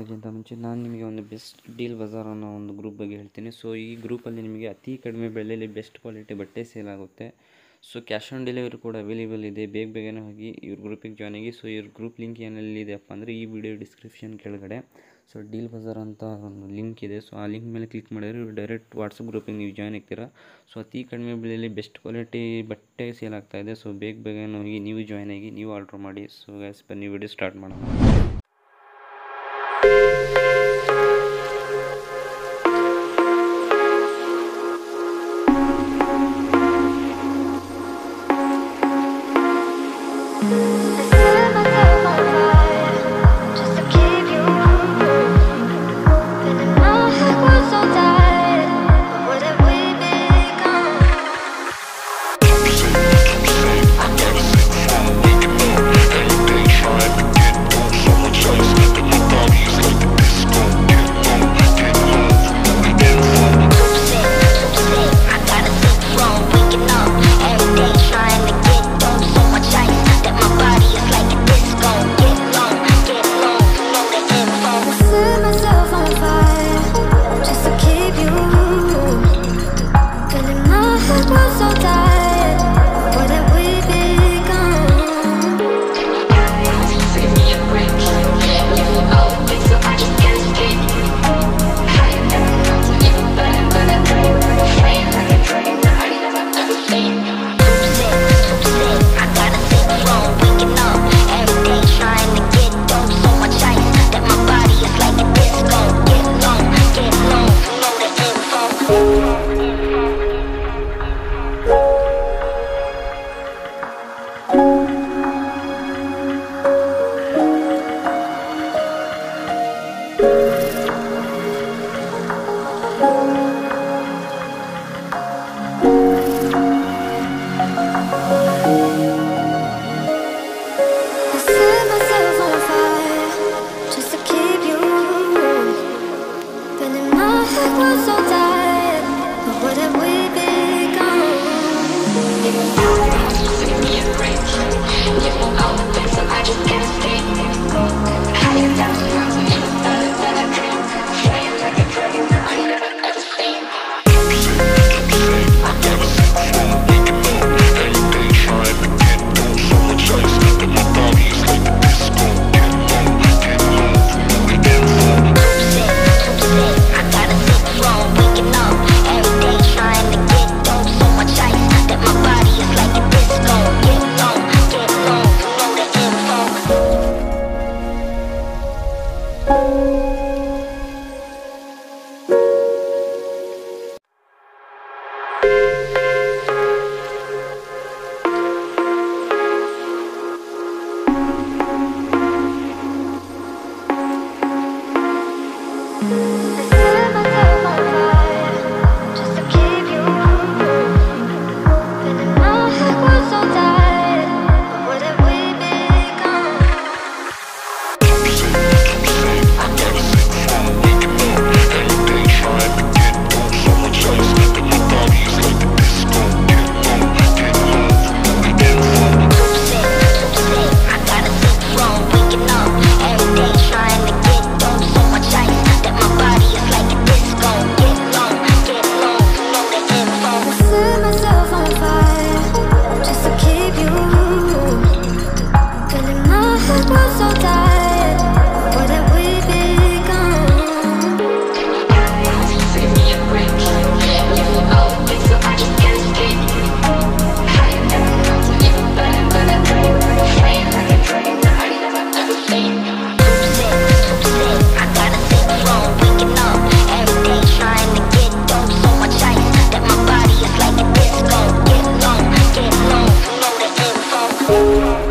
ಮಾಡೋಕ್ಕಿಂತ ಮುಂಚೆ ನಾನು ನಿಮಗೆ ಒಂದು ಬೆಸ್ಟ್ ಡೀಲ್ ಬಜಾರ್ ಅನ್ನೋ ಒಂದು ಗ್ರೂಪ್ ಬಗ್ಗೆ ಹೇಳ್ತೀನಿ. ಸೊ ಈ ಗ್ರೂಪಲ್ಲಿ ನಿಮಗೆ ಅತಿ ಕಡಿಮೆ ಬೆಲೆಯಲ್ಲಿ ಬೆಸ್ಟ್ ಕ್ವಾಲಿಟಿ ಬಟ್ಟೆ ಸೇಲ್ ಆಗುತ್ತೆ. ಸೊ ಕ್ಯಾಶ್ ಆನ್ ಡೆಲಿವರಿ ಕೂಡ ಅವೈಲೇಬಲ್ ಇದೆ. ಬೇಗನೆ ಹೋಗಿ ಇವ್ರ ಗ್ರೂಪಿಗೆ ಜಾಯ್ನ್ ಆಗಿ. ಸೊ ಇವ್ರ ಗ್ರೂಪ್ ಲಿಂಕ್ ಏನೆಲ್ಲಿದೆಯಪ್ಪ ಅಂದರೆ ಈ ವಿಡಿಯೋ ಡಿಸ್ಕ್ರಿಪ್ಷನ್ ಕೆಳಗಡೆ ಸೊ ಡೀಲ್ ಬಜಾರ್ ಅಂತ ಒಂದು ಲಿಂಕ್ ಇದೆ. ಸೊ ಆ ಲಿಂಕ್ ಮೇಲೆ ಕ್ಲಿಕ್ ಮಾಡಿದರೆ ಡೈರೆಕ್ಟ್ ವಾಟ್ಸಪ್ ಗ್ರೂಪಿಗೆ ನೀವು ಜಾಯ್ನ್ ಆಗ್ತೀರಾ. ಸೊ ಅತಿ ಕಡಿಮೆ ಬೆಲೆಯಲ್ಲಿ ಬೆಸ್ಟ್ ಕ್ವಾಲಿಟಿ ಬಟ್ಟೆ ಸೇಲ್ ಆಗ್ತಾಯಿದೆ. ಸೊ ಬೇಗನೆ ಹೋಗಿ ನೀವು ಜಾಯ್ನ್ ಆಗಿ ನೀವು ಆರ್ಡ್ರ್ ಮಾಡಿ. ಸೊ ಗೈಸ್ ಬನ್ನಿ ವಿಡಿಯೋ ಸ್ಟಾರ್ಟ್ ಮಾಡೋಣ. Get long, get long, know the info.